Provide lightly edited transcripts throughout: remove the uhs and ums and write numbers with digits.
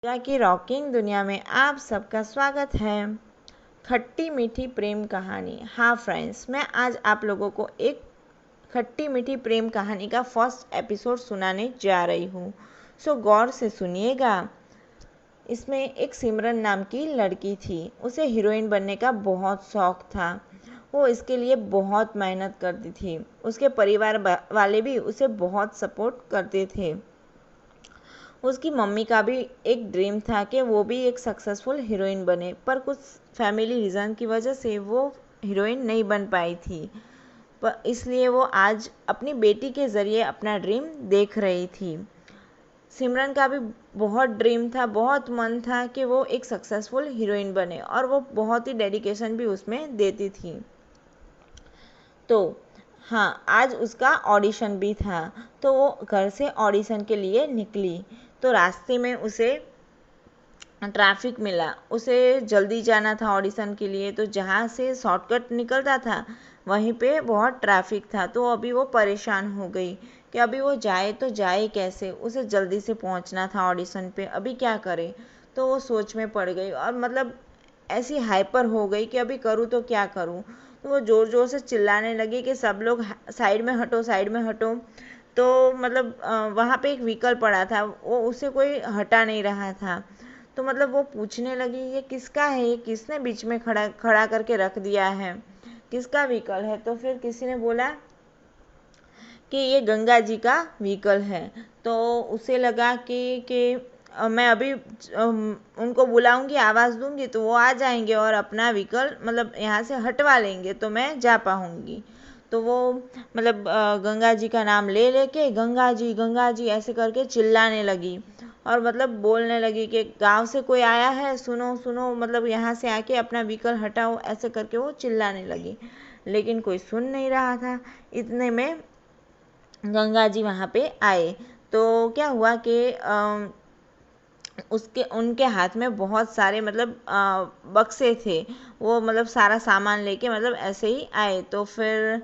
दुनिया की रॉकिंग दुनिया में आप सबका स्वागत है। खट्टी मीठी प्रेम कहानी। हाँ फ्रेंड्स, मैं आज आप लोगों को एक खट्टी मीठी प्रेम कहानी का फर्स्ट एपिसोड सुनाने जा रही हूँ। सो गौर से सुनिएगा। इसमें एक सिमरन नाम की लड़की थी। उसे हीरोइन बनने का बहुत शौक था। वो इसके लिए बहुत मेहनत करती थी। उसके परिवार वाले भी उसे बहुत सपोर्ट करते थे। उसकी मम्मी का भी एक ड्रीम था कि वो भी एक सक्सेसफुल हीरोइन बने, पर कुछ फैमिली रीज़न की वजह से वो हीरोइन नहीं बन पाई थी। पर इसलिए वो आज अपनी बेटी के ज़रिए अपना ड्रीम देख रही थी। सिमरन का भी बहुत ड्रीम था, बहुत मन था कि वो एक सक्सेसफुल हीरोइन बने, और वो बहुत ही डेडिकेशन भी उसमें देती थी। तो हाँ, आज उसका ऑडिशन भी था। तो वो घर से ऑडिशन के लिए निकली। तो रास्ते में उसे ट्रैफिक मिला। उसे जल्दी जाना था ऑडिशन के लिए, तो जहाँ से शॉर्टकट निकलता था वहीं पे बहुत ट्रैफिक था। तो अभी वो परेशान हो गई कि अभी वो जाए तो जाए कैसे। उसे जल्दी से पहुँचना था ऑडिशन पे, अभी क्या करे। तो वो सोच में पड़ गई और मतलब ऐसी हाइपर हो गई कि अभी करूँ तो क्या करूँ। तो वो ज़ोर ज़ोर से चिल्लाने लगी कि सब लोग साइड में हटो, साइड में हटो। तो मतलब वहाँ पे एक व्हीकल पड़ा था, वो उसे कोई हटा नहीं रहा था। तो मतलब वो पूछने लगी, ये किसका है, ये किसने बीच में खड़ा खड़ा करके रख दिया है, किसका व्हीकल है। तो फिर किसी ने बोला कि ये गंगा जी का व्हीकल है। तो उसे लगा कि मैं अभी उनको बुलाऊंगी, आवाज़ दूंगी तो वो आ जाएंगे और अपना व्हीकल मतलब यहाँ से हटवा लेंगे, तो मैं जा पाऊंगी। तो वो मतलब गंगा जी का नाम ले लेके गंगा जी ऐसे करके चिल्लाने लगी, और मतलब बोलने लगी कि गांव से कोई आया है, सुनो सुनो, मतलब यहाँ से आके अपना व्हीकल हटाओ, ऐसे करके वो चिल्लाने लगी। लेकिन कोई सुन नहीं रहा था। इतने में गंगा जी वहाँ पे आए। तो क्या हुआ कि उसके उनके हाथ में बहुत सारे मतलब बक्से थे। वो मतलब सारा सामान लेके मतलब ऐसे ही आए। तो फिर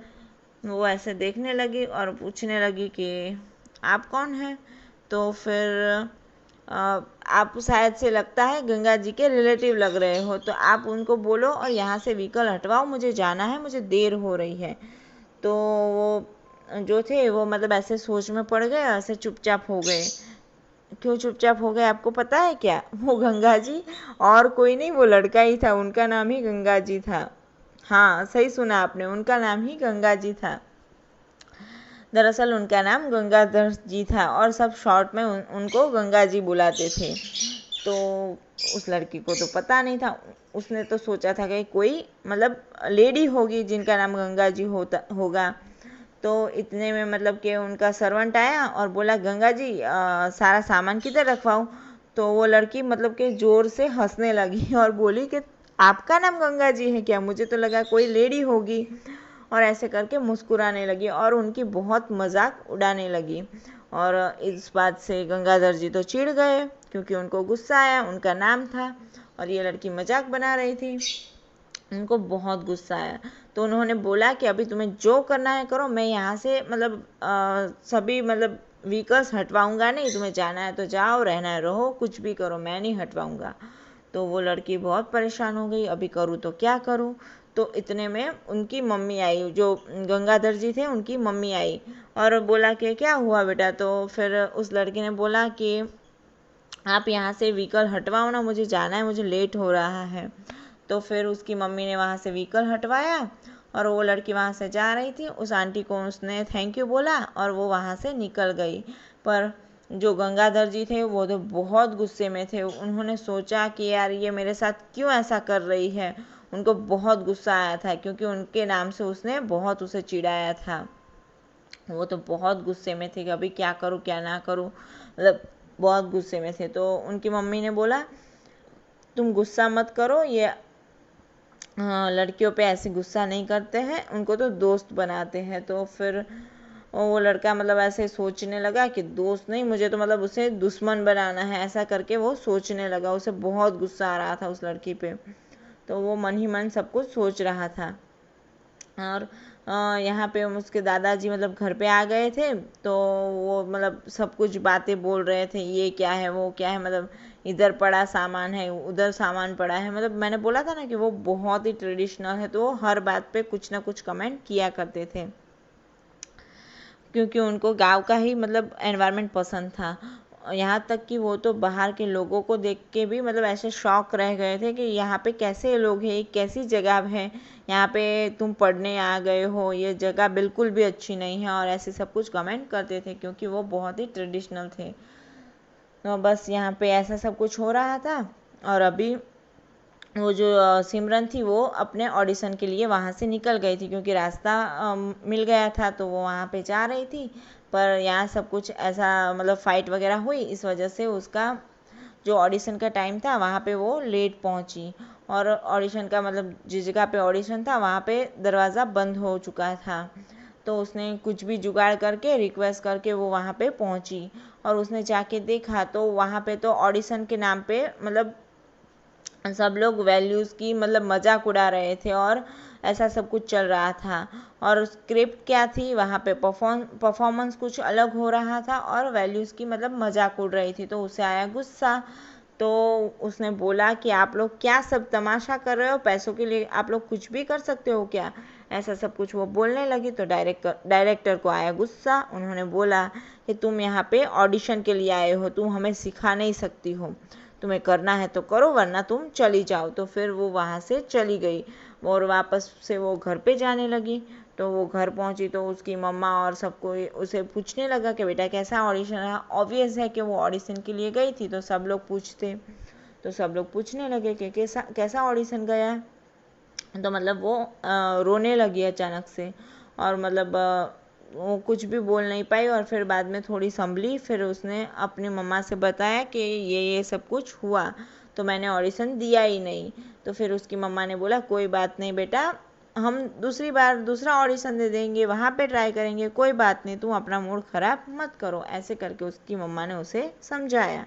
वो ऐसे देखने लगी और पूछने लगी कि आप कौन हैं। तो फिर आप शायद से लगता है गंगा जी के रिलेटिव लग रहे हो, तो आप उनको बोलो और यहाँ से व्हीकल हटवाओ, मुझे जाना है, मुझे देर हो रही है। तो वो जो थे वो मतलब ऐसे सोच में पड़ गए, ऐसे चुपचाप हो गए। क्यों चुपचाप हो गए आपको पता है क्या? वो गंगा जी और कोई नहीं, वो लड़का ही था, उनका नाम ही गंगा जी था। हाँ, सही सुना आपने, उनका नाम ही गंगा जी था। दरअसल उनका नाम गंगाधर जी था और सब शॉर्ट में उनको गंगा जी बुलाते थे। तो उस लड़की को तो पता नहीं था। उसने तो सोचा था कि कोई मतलब लेडी होगी जिनका नाम गंगा जी होगा। तो इतने में मतलब कि उनका सर्वेंट आया और बोला, गंगा जी सारा सामान किधर रखवाऊँ। तो वो लड़की मतलब कि ज़ोर से हंसने लगी और बोली कि आपका नाम गंगा जी है क्या, मुझे तो लगा कोई लेडी होगी। और ऐसे करके मुस्कुराने लगी और उनकी बहुत मजाक उड़ाने लगी। और इस बात से गंगाधर जी तो चिढ़ गए, क्योंकि उनको गुस्सा आया, उनका नाम था और ये लड़की मजाक बना रही थी। उनको बहुत गुस्सा आया। तो उन्होंने बोला कि अभी तुम्हें जो करना है करो, मैं यहाँ से मतलब सभी मतलब व्हीकल्स हटवाऊंगा नहीं, तुम्हें जाना है तो जाओ, रहना है रहो, कुछ भी करो, मैं नहीं हटवाऊंगा। तो वो लड़की बहुत परेशान हो गई, अभी करूँ तो क्या करूँ। तो इतने में उनकी मम्मी आई, जो गंगाधर जी थे उनकी मम्मी आई और बोला कि क्या हुआ बेटा। तो फिर उस लड़की ने बोला कि आप यहाँ से व्हीकल हटवाओ ना, मुझे जाना है, मुझे लेट हो रहा है। तो फिर उसकी मम्मी ने वहाँ से व्हीकल हटवाया और वो लड़की वहाँ से जा रही थी। उस आंटी को उसने थैंक यू बोला और वो वहाँ से निकल गई। पर जो गंगाधर जी थे वो तो बहुत गुस्से में थे। उन्होंने सोचा कि यार ये मेरे साथ क्यों ऐसा कर रही है। उनको बहुत गुस्सा आया था, क्योंकि उनके नाम से उसने बहुत उसे चिढ़ाया था। वो तो बहुत गुस्से में थे कि अभी क्या करूँ क्या ना करूँ, मतलब बहुत गुस्से में थे। तो उनकी मम्मी ने बोला, तुम गुस्सा मत करो, ये लड़कियों पे ऐसे गुस्सा नहीं करते हैं, उनको तो दोस्त बनाते हैं। तो फिर वो लड़का मतलब ऐसे सोचने लगा कि दोस्त नहीं, मुझे तो मतलब उसे दुश्मन बनाना है, ऐसा करके वो सोचने लगा। उसे बहुत गुस्सा आ रहा था उस लड़की पे। तो वो मन ही मन सब कुछ सोच रहा था। और यहाँ पे उसके दादाजी मतलब घर पे आ गए थे, तो वो मतलब सब कुछ बातें बोल रहे थे, ये क्या है वो क्या है, मतलब इधर पड़ा सामान है उधर सामान पड़ा है। मतलब मैंने बोला था ना कि वो बहुत ही ट्रेडिशनल है, तो वो हर बात पे कुछ ना कुछ कमेंट किया करते थे, क्योंकि उनको गांव का ही मतलब एनवायरनमेंट पसंद था। यहाँ तक कि वो तो बाहर के लोगों को देख के भी मतलब ऐसे शॉक रह गए थे कि यहाँ पे कैसे लोग हैं, कैसी जगह है, यहाँ पे तुम पढ़ने आ गए हो, ये जगह बिल्कुल भी अच्छी नहीं है, और ऐसे सब कुछ कमेंट करते थे क्योंकि वो बहुत ही ट्रेडिशनल थे। तो बस यहाँ पे ऐसा सब कुछ हो रहा था। और अभी वो जो सिमरन थी वो अपने ऑडिशन के लिए वहाँ से निकल गई थी, क्योंकि रास्ता मिल गया था, तो वो वहाँ पे जा रही थी। पर यहाँ सब कुछ ऐसा मतलब फ़ाइट वगैरह हुई, इस वजह से उसका जो ऑडिशन का टाइम था वहाँ पे वो लेट पहुँची। और ऑडिशन का मतलब जिस जगह पे ऑडिशन था वहाँ पे दरवाज़ा बंद हो चुका था। तो उसने कुछ भी जुगाड़ करके रिक्वेस्ट करके वो वहाँ पे पहुँची, और उसने जाके देखा तो वहाँ पे तो ऑडिशन के नाम पे मतलब सब लोग वैल्यूज़ की मतलब मजाक उड़ा रहे थे, और ऐसा सब कुछ चल रहा था। और स्क्रिप्ट क्या थी वहाँ पे परफॉर्मेंस कुछ अलग हो रहा था, और वैल्यूज़ की मतलब मजाक उड़ रही थी, तो उसे आया गुस्सा। तो उसने बोला कि आप लोग क्या सब तमाशा कर रहे हो, पैसों के लिए आप लोग कुछ भी कर सकते हो क्या, ऐसा सब कुछ वो बोलने लगी। तो डायरेक्टर को आया गुस्सा। उन्होंने बोला कि तुम यहाँ पे ऑडिशन के लिए आए हो, तुम हमें सिखा नहीं सकती हो, तुम्हें करना है तो करो वरना तुम चली जाओ। तो फिर वो वहाँ से चली गई, और वापस से वो घर पे जाने लगी। तो वो घर पहुँची तो उसकी मम्मा और सबको उसे पूछने लगा कि बेटा कैसा ऑडिशन रहा। ऑब्वियस है कि वो ऑडिशन के लिए गई थी, तो सब लोग पूछते, तो सब लोग पूछने लगे कि कैसा कैसा ऑडिशन गया। तो मतलब वो रोने लगी अचानक से, और मतलब वो कुछ भी बोल नहीं पाई, और फिर बाद में थोड़ी संभली, फिर उसने अपनी मम्मा से बताया कि ये सब कुछ हुआ, तो मैंने ऑडिशन दिया ही नहीं। तो फिर उसकी मम्मा ने बोला कोई बात नहीं बेटा, हम दूसरी बार दूसरा ऑडिशन दे देंगे, वहाँ पे ट्राई करेंगे, कोई बात नहीं, तुम अपना मूड ख़राब मत करो, ऐसे करके उसकी मम्मा ने उसे समझाया।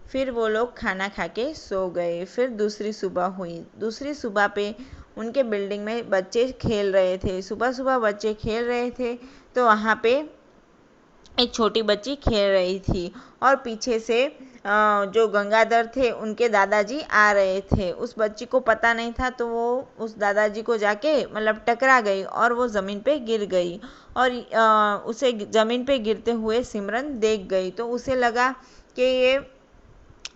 फिर वो लोग खाना खा के सो गए। फिर दूसरी सुबह हुई। दूसरी सुबह पे उनके बिल्डिंग में बच्चे खेल रहे थे। सुबह सुबह बच्चे खेल रहे थे, तो वहाँ पे एक छोटी बच्ची खेल रही थी, और पीछे से जो गंगाधर थे उनके दादाजी आ रहे थे। उस बच्ची को पता नहीं था, तो वो उस दादाजी को जाके मतलब टकरा गई, और वो ज़मीन पे गिर गई। और उसे ज़मीन पे गिरते हुए सिमरन देख गई, तो उसे लगा कि ये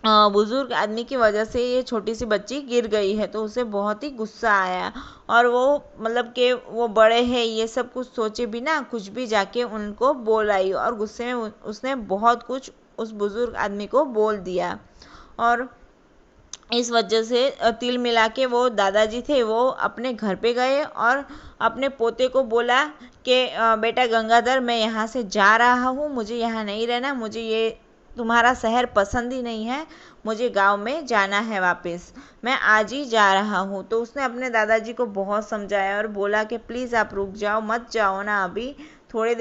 बुजुर्ग आदमी की वजह से ये छोटी सी बच्ची गिर गई है, तो उसे बहुत ही गुस्सा आया। और वो मतलब कि वो बड़े हैं ये सब कुछ सोचे बिना कुछ भी जाके उनको बोल आई, और गुस्से में उसने बहुत कुछ उस बुजुर्ग आदमी को बोल दिया। और इस वजह से तिल मिला के वो दादाजी थे वो अपने घर पे गए, और अपने पोते को बोला कि बेटा गंगाधर, मैं यहाँ से जा रहा हूँ, मुझे यहाँ नहीं रहना, मुझे ये तुम्हारा शहर पसंद ही नहीं है, मुझे गांव में जाना है वापस, मैं आज ही जा रहा हूँ। तो उसने अपने दादाजी को बहुत समझाया और बोला कि प्लीज़ आप रुक जाओ, मत जाओ ना अभी, थोड़े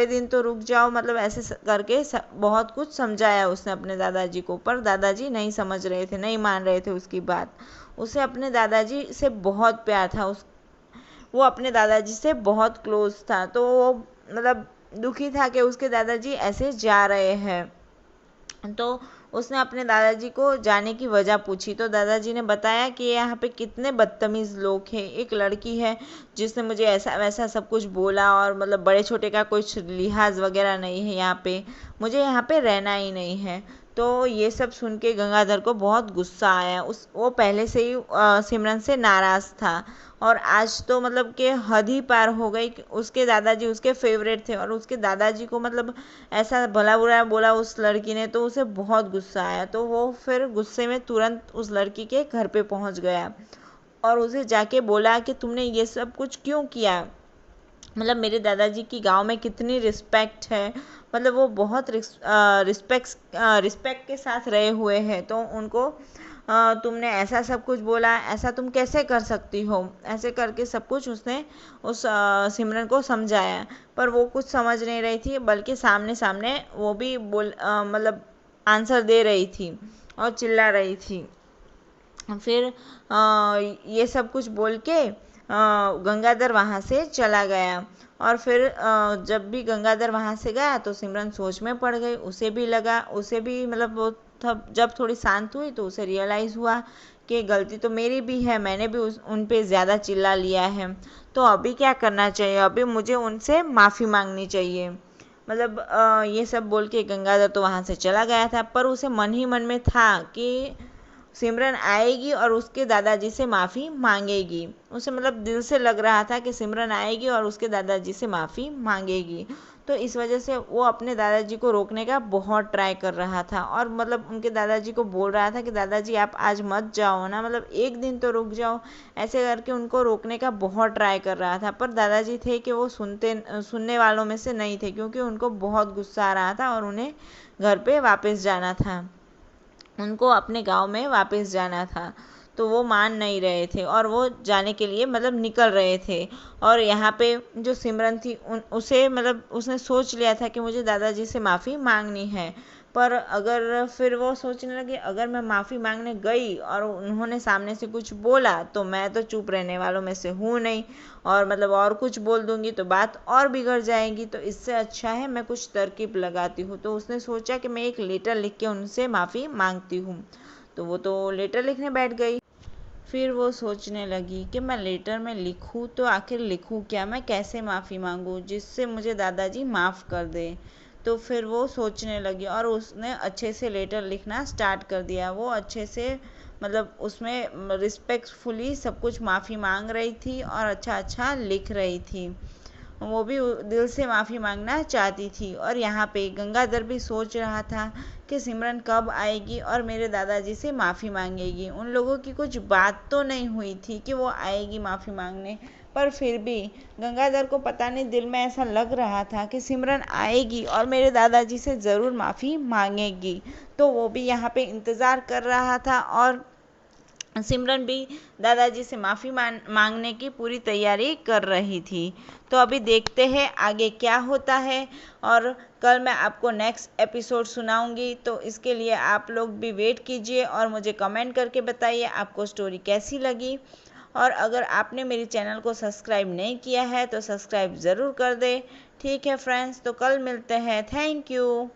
दिन तो रुक जाओ, मतलब ऐसे करके बहुत कुछ समझाया उसने अपने दादाजी को। पर दादाजी नहीं समझ रहे थे, नहीं मान रहे थे उसकी बात। उसे अपने दादाजी से बहुत प्यार था, वो अपने दादाजी से बहुत क्लोज था, तो वो मतलब दुखी था कि उसके दादाजी ऐसे जा रहे हैं। तो उसने अपने दादाजी को जाने की वजह पूछी, तो दादाजी ने बताया कि यहाँ पे कितने बदतमीज़ लोग हैं, एक लड़की है जिसने मुझे ऐसा वैसा सब कुछ बोला, और मतलब बड़े छोटे का कुछ लिहाज वगैरह नहीं है यहाँ पे, मुझे यहाँ पे रहना ही नहीं है। तो ये सब सुन के गंगाधर को बहुत गुस्सा आया। वो पहले से ही सिमरन से नाराज़ था, और आज तो मतलब कि हद ही पार हो गई। उसके दादाजी उसके फेवरेट थे, और उसके दादाजी को मतलब ऐसा भला बुरा बोला उस लड़की ने, तो उसे बहुत गुस्सा आया। तो वो फिर गुस्से में तुरंत उस लड़की के घर पे पहुंच गया, और उसे जाके बोला कि तुमने ये सब कुछ क्यों किया, मतलब मेरे दादाजी की गांव में कितनी रिस्पेक्ट है, मतलब वो बहुत रिस्पेक्ट के साथ रहे हुए हैं, तो उनको तुमने ऐसा सब कुछ बोला, ऐसा तुम कैसे कर सकती हो, ऐसे करके सब कुछ उसने उस सिमरन को समझाया। पर वो कुछ समझ नहीं रही थी, बल्कि सामने सामने वो भी मतलब आंसर दे रही थी और चिल्ला रही थी। फिर ये सब कुछ बोल के गंगाधर वहाँ से चला गया। और फिर जब भी गंगाधर वहाँ से गया तो सिमरन सोच में पड़ गई। उसे भी मतलब वो जब थोड़ी शांत हुई तो उसे रियलाइज़ हुआ कि गलती तो मेरी भी है, मैंने भी उन पे ज़्यादा चिल्ला लिया है। तो अभी क्या करना चाहिए, अभी मुझे उनसे माफ़ी मांगनी चाहिए। मतलब ये सब बोल के गंगाधर तो वहाँ से चला गया था, पर उसे मन ही मन में था कि सिमरन आएगी और उसके दादाजी से माफ़ी मांगेगी। उसे मतलब दिल से लग रहा था कि सिमरन आएगी और उसके दादाजी से माफ़ी मांगेगी। तो इस वजह से वो अपने दादाजी को रोकने का बहुत ट्राई कर रहा था, और मतलब उनके दादाजी को बोल रहा था कि दादाजी आप आज मत जाओ ना, मतलब एक दिन तो रुक जाओ। ऐसे करके उनको रोकने का बहुत ट्राई कर रहा था, पर दादाजी थे कि वो सुनने वालों में से नहीं थे, क्योंकि उनको बहुत गुस्सा आ रहा था और उन्हें घर पे वापस जाना था, उनको अपने गांव में वापस जाना था। तो वो मान नहीं रहे थे और वो जाने के लिए मतलब निकल रहे थे। और यहाँ पे जो सिमरन थी उसे मतलब उसने सोच लिया था कि मुझे दादाजी से माफ़ी मांगनी है। पर अगर फिर वो सोचने लगी, अगर मैं माफ़ी मांगने गई और उन्होंने सामने से कुछ बोला तो मैं तो चुप रहने वालों में से हूँ नहीं, और मतलब और कुछ बोल दूंगी तो बात और बिगड़ जाएगी। तो इससे अच्छा है मैं कुछ तरकीब लगाती हूँ। तो उसने सोचा कि मैं एक लेटर लिख के उनसे माफ़ी मांगती हूँ। तो वो तो लेटर लिखने बैठ गई। फिर वो सोचने लगी कि मैं लेटर में लिखूँ तो आखिर लिखूँ क्या, मैं कैसे माफ़ी मांगूँ जिससे मुझे दादाजी माफ़ कर दे। तो फिर वो सोचने लगी और उसने अच्छे से लेटर लिखना स्टार्ट कर दिया। वो अच्छे से मतलब उसमें रिस्पेक्टफुली सब कुछ माफ़ी मांग रही थी और अच्छा अच्छा लिख रही थी। वो भी दिल से माफ़ी मांगना चाहती थी। और यहाँ पे गंगाधर भी सोच रहा था कि सिमरन कब आएगी और मेरे दादाजी से माफ़ी मांगेगी। उन लोगों की कुछ बात तो नहीं हुई थी कि वो आएगी माफ़ी मांगने, पर फिर भी गंगाधर को पता नहीं दिल में ऐसा लग रहा था कि सिमरन आएगी और मेरे दादाजी से ज़रूर माफ़ी मांगेगी। तो वो भी यहाँ पे इंतज़ार कर रहा था और सिमरन भी दादाजी से माफ़ी मांगने की पूरी तैयारी कर रही थी। तो अभी देखते हैं आगे क्या होता है, और कल मैं आपको नेक्स्ट एपिसोड सुनाऊंगी। तो इसके लिए आप लोग भी वेट कीजिए और मुझे कमेंट करके बताइए आपको स्टोरी कैसी लगी। और अगर आपने मेरे चैनल को सब्सक्राइब नहीं किया है तो सब्सक्राइब ज़रूर कर दें। ठीक है फ्रेंड्स, तो कल मिलते हैं। Thank you.